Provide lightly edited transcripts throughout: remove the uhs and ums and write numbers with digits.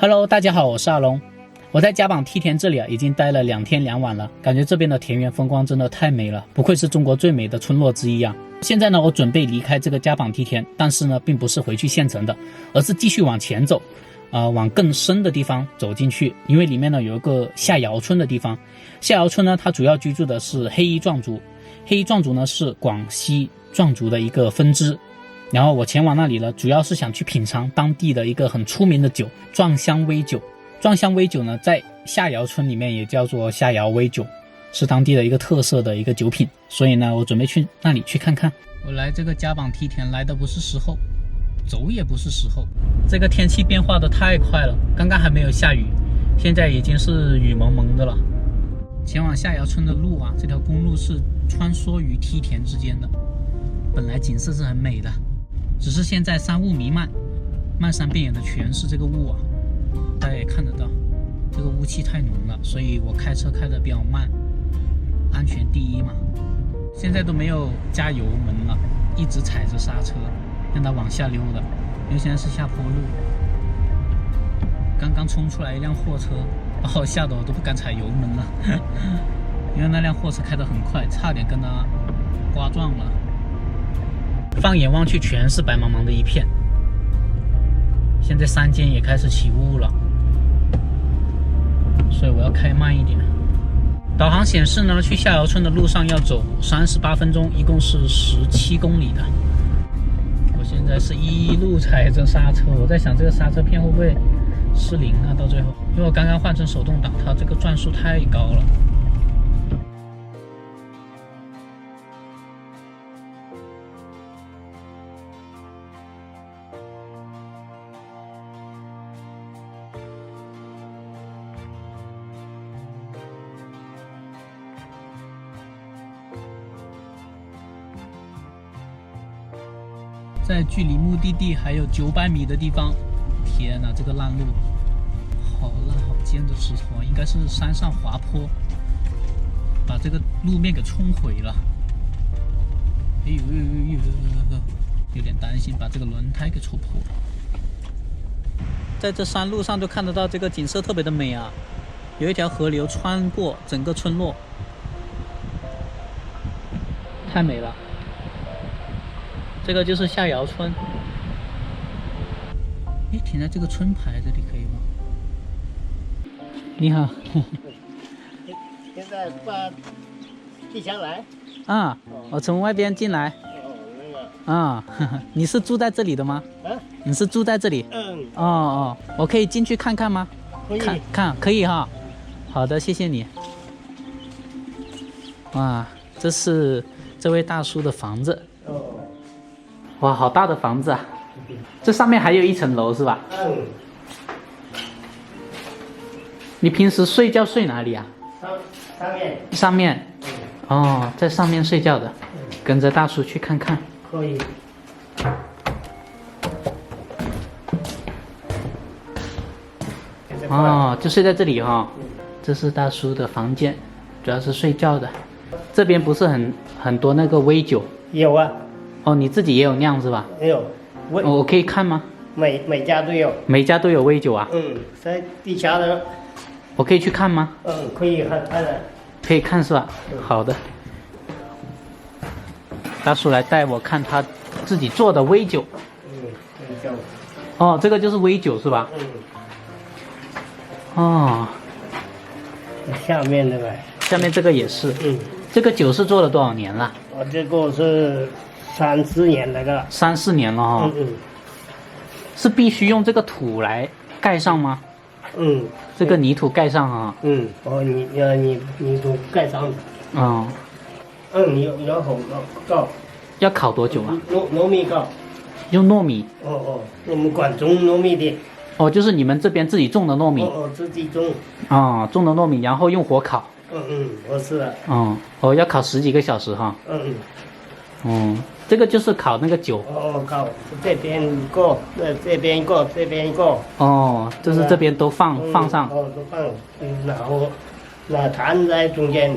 Hello， 大家好，我是阿龙。我在嘉榜梯田这里已经待了2天2晚了，感觉这边的田园风光真的太美了，不愧是中国最美的村落之一啊。现在呢，我准备离开这个嘉榜梯田，但是呢，并不是回去县城的，而是继续往前走，往更深的地方走进去，因为里面呢有一个下窑村的地方。下窑村呢，它主要居住的是黑衣壮族，黑衣壮族呢是广西壮族的一个分支。然后我前往那里呢，主要是想去品尝当地的一个很出名的酒——壮香微酒。壮香微酒呢，在下窑村里面也叫做下窑微酒，是当地的一个特色的一个酒品。所以呢，我准备去那里去看看。我来这个嘉榜梯田来的不是时候，走也不是时候。这个天气变化的太快了，刚刚还没有下雨，现在已经是雨蒙蒙的了。前往下窑村的路啊，这条公路是穿梭于梯田之间的，本来景色是很美的。只是现在山雾弥漫，漫山遍野的全是这个雾啊，大家也看得到，这个雾气太浓了，所以我开车开得比较慢，安全第一嘛。现在都没有加油门了，一直踩着刹车，让它往下溜的，因为现在是下坡路。刚刚冲出来一辆货车，把我吓得我都不敢踩油门了，因为那辆货车开得很快，差点跟它刮撞了。放眼望去全是白茫茫的一片，现在山间也开始起雾了，所以我要开慢一点。导航显示呢，去下窑村的路上要走38分钟，一共是17公里的。我现在是一路踩着刹车，我在想这个刹车片会不会失灵啊？到最后，因为我刚刚换成手动挡，它这个转速太高了。在距离目的地还有900米的地方，天哪，这个烂路，好烂好尖的石头啊，应该是山上滑坡，把这个路面给冲毁了。哎呦，有点担心把这个轮胎给戳破了。在这山路上就看得到这个景色特别的美啊，有一条河流穿过整个村落，太美了。这个就是下窑村。哎，停在这个村牌这里可以吗？你好。现在把地下来。啊，我从外边进来。啊，你是住在这里的吗？啊，你是住在这里？嗯。哦，我可以进去看看吗？可以。看，可以哈。好的，谢谢你。哇，这是这位大叔的房子。哦。哇，好大的房子啊！这上面还有1层楼是吧？嗯。你平时睡觉睡哪里啊？上面。上面。哦，在上面睡觉的。跟着大叔去看看。可以。哦，就睡在这里哈。这是大叔的房间，主要是睡觉的。这边不是很多那个微酒？有啊。哦，你自己也有酿是吧？有。我可以看吗？每家都有。每家都有微酒啊？嗯，在地下的。我可以去看吗？嗯，可以看的。可以看是吧？好的。大叔来带我看他自己做的微酒。微酒。哦，这个就是微酒是吧？哦。下面那个。下面这个也是。这个酒是做了多少年了？我这个是3-4年那个。3-4年了哈。是必须用这个土来盖上吗？这个泥土盖上啊。泥土盖上。要烤。要烤多久啊？糯米烤。用糯米。我们广种糯米的。哦，就是你们这边自己种的糯米。自己种。种的糯米，然后用火烤。我是的。要烤10几个小时哈。这个就是烤那个酒。烤这边一个，这边一个，这边一个。就是这边都放上。都放，然后那炭在中间。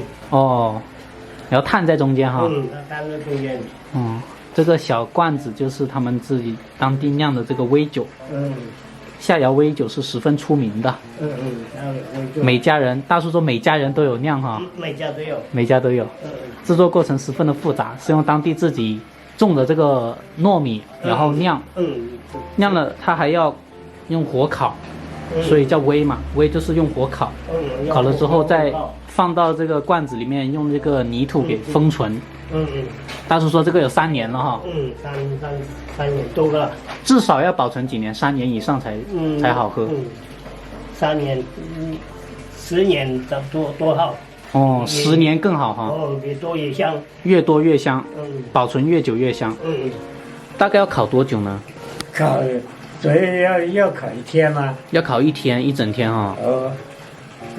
然后炭在中间哈。炭在中间。这个小罐子就是他们自己当地酿的这个微酒。下窑煨酒是十分出名的，每家人，大叔说每家人都有酿哈，每家都有，每家都有。制作过程十分的复杂，是用当地自己种的这个糯米，然后酿，酿了它还要用火烤，所以叫煨嘛，煨就是用火烤，烤了之后再放到这个罐子里面，用这个泥土给封存。大叔说这个有3年了哈。三年多了。至少要保存几年？3年以上才好喝。3年，10年多好。哦，10年更好哈。哦，越多越香。越多越香。保存越久越香。大概要烤多久呢？烤，所以要烤1天吗？要烤1天，1整天哈。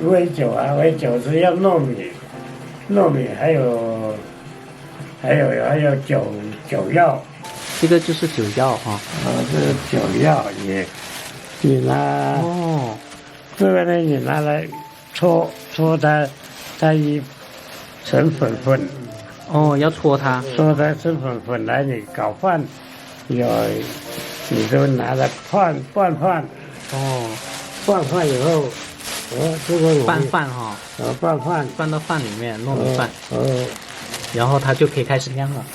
煨酒啊，煨酒是要糯米还有酒药。这个就是酒药哈。这个酒药你拿这个呢，你拿来搓它一成粉。要搓它。搓它成粉来，你搞饭你都拿来拌饭以后，这个拌饭哈。拌饭拌到饭里面，糯米饭。然后它就可以开始酿了。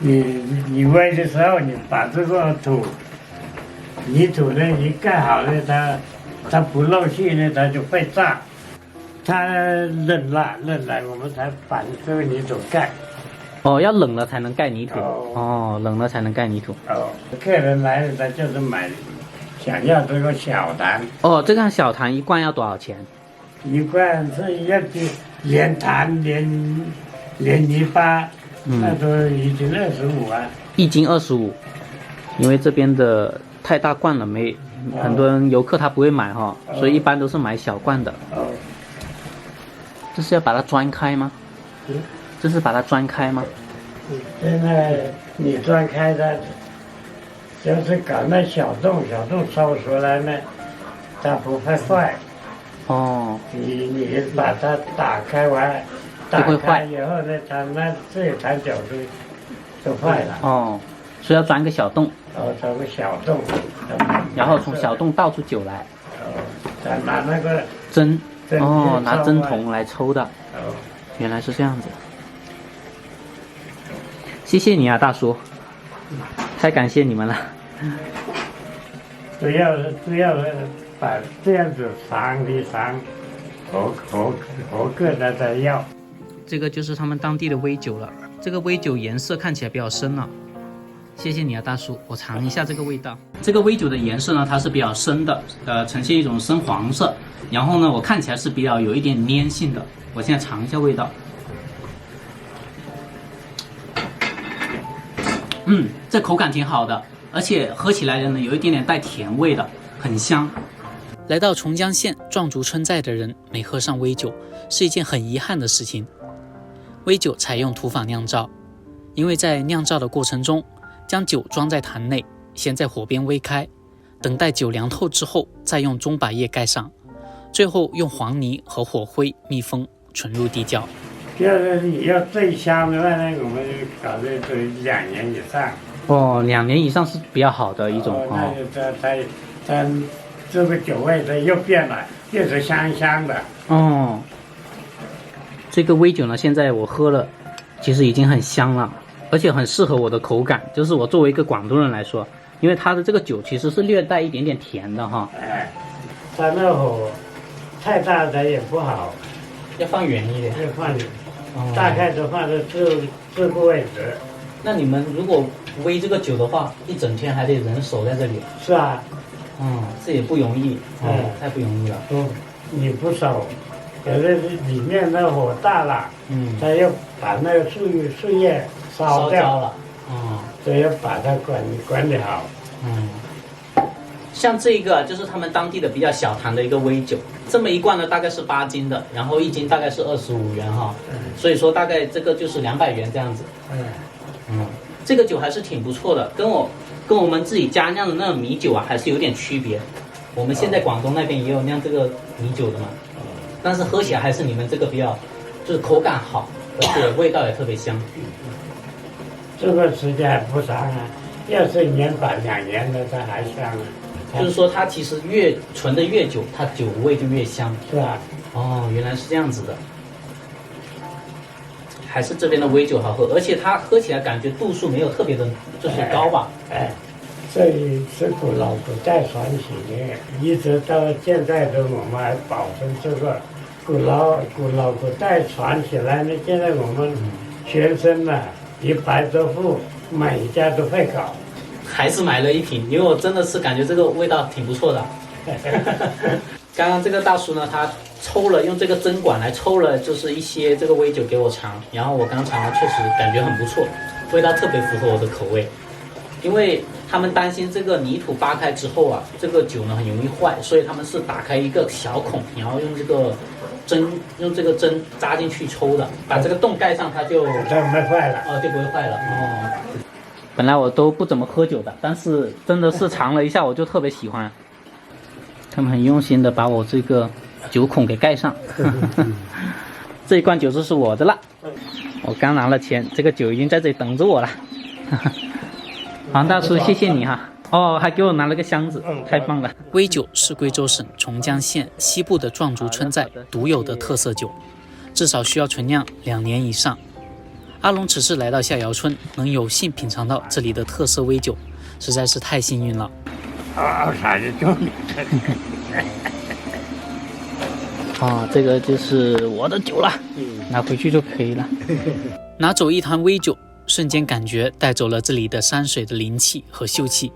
你煨的时候，你把这个泥土呢一盖好呢，它不漏气呢，它就会炸。它冷了，我们才把这个泥土盖。要冷了才能盖泥土。冷了才能盖泥土。客人来了，他就是想要这个小坛。这个小坛1罐要多少钱？1罐是要连坛连泥巴。那都1斤25啊，1斤25，因为这边的太大罐了，很多人游客他不会买哈，所以一般都是买小罐的。这是要把它钻开吗？这是把它钻开吗？现在你钻开它，就是搞那小洞烧出来呢，它不会坏。你把它打开完。打开以后呢，它这坛酒就坏了。所以要钻个小洞。钻个小洞。然后从小洞倒出酒来。再拿那个针。拿针筒来抽的。原来是这样子。谢谢你啊，大叔。太感谢你们了。只要把这样子尝一尝，合格的再要。这个就是他们当地的煨酒了，这个煨酒颜色看起来比较深了。谢谢你啊，大叔，我尝一下这个味道。这个煨酒的颜色呢，它是比较深的，呈现一种深黄色。然后呢，我看起来是比较有一点粘性的。我现在尝一下味道。这口感挺好的，而且喝起来呢有一点点带甜味的，很香。来到崇江县壮族村寨的人没喝上煨酒，是一件很遗憾的事情。煨酒采用土法酿造，因为在酿造的过程中，将酒装在坛内，先在火边煨开，等待酒凉透之后，再用钟摆叶盖上，最后用黄泥和火灰密封，存入地窖。就是你要最香的话呢，我们搞的都2年以上。2年以上是比较好的一种。它这个酒味它又变了，又是香香的。这个煨酒呢，现在我喝了，其实已经很香了，而且很适合我的口感。就是我作为一个广东人来说，因为它的这个酒其实是略带一点点甜的哈。它那火太大的也不好，要放远一点。要放远，大概的话是这个位置。那你们如果煨这个酒的话，一整天还得人守在这里。是啊。这也不容易。太不容易了。你不守，有的里面那火大了，它要把那个树叶烧掉了。所以要把它管理好。像这个就是他们当地的比较小坛的一个煨酒，这么一罐呢大概是8斤的，然后1斤大概是25元哈。所以说大概这个就是200元这样子。这个酒还是挺不错的，跟我们自己家酿的那种米酒啊还是有点区别。我们现在广东那边也有酿这个米酒的嘛，但是喝起来还是你们这个比较，就是口感好，而且味道也特别香。这个时间还不长啊，要是1年半2年的它还香呢。就是说它其实越存的越久，它酒味就越香。是吧？哦，原来是这样子的，还是这边的煨酒好喝，而且它喝起来感觉度数没有特别的，就是高吧？哎，这里是古代传起的，一直到现在的我们还保存这个古代传起来呢。现在我们学生呢100多户，每家都会搞。还是买了一瓶，因为我真的是感觉这个味道挺不错的。刚刚这个大叔呢，他用这个针管来抽了，就是一些这个煨酒给我尝，然后我刚尝了，确实感觉很不错，味道特别符合我的口味。因为他们担心这个泥土扒开之后啊，这个酒呢很容易坏，所以他们是打开一个小孔，然后用这个针扎进去抽的，把这个洞盖上，它就没坏了。哦，就不会坏了哦。本来我都不怎么喝酒的，但是真的是尝了一下，我就特别喜欢。他们很用心的把我这个酒孔给盖上。这一罐酒就是我的了，我刚拿了钱，这个酒已经在这里等着我了。黄大叔，谢谢你哈。哦，还给我拿了个箱子，太棒了。煨酒是贵州省崇江县西部的壮族村寨独有的特色酒，至少需要存酿2年以上。阿龙此次来到下窑村，能有幸品尝到这里的特色煨酒，实在是太幸运了。啥子酒？这个就是我的酒了，拿回去就可以了。拿走一坛煨酒，瞬间感觉带走了这里的山水的灵气和秀气。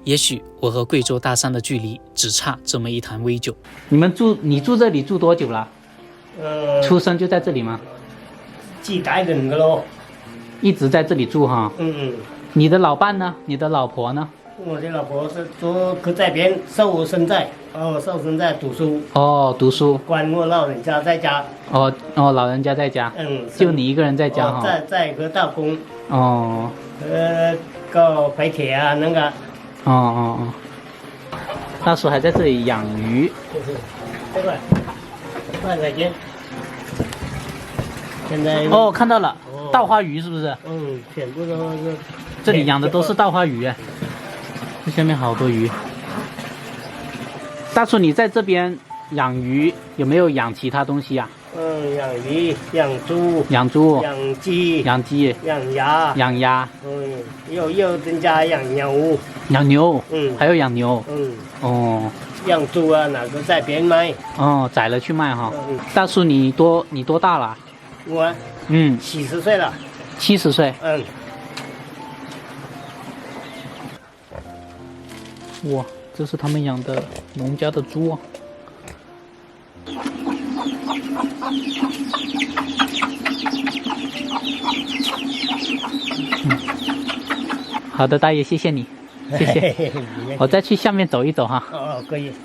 也许我和贵州大山的距离只差这么一坛煨酒。你住这里住多久了？出生就在这里吗？几代人个咯。一直在这里住哈。你的老伴呢？你的老婆呢？我的老婆是搁这边受生在读书。哦，读书。管我老人家在家。哦，老人家在家。就你一个人在家哈。在个打工。哦。搞废铁啊那个。大叔还在这里养鱼。这个，看再见。现在看到了，稻花鱼是不是？全部都是。这里养的都是稻花鱼，这下面好多鱼。大叔，你在这边养鱼有没有养其他东西呀？养鱼、养猪、养鸡、养鸭。有人家养牛。养牛。还有养牛。养猪啊，哪个在边卖？宰了去卖哈。大叔，你多大了？我70岁了。70岁。哇，这是他们养的农家的猪啊。好的，大爷，谢谢你，谢谢。我再去下面走一走哈。可以。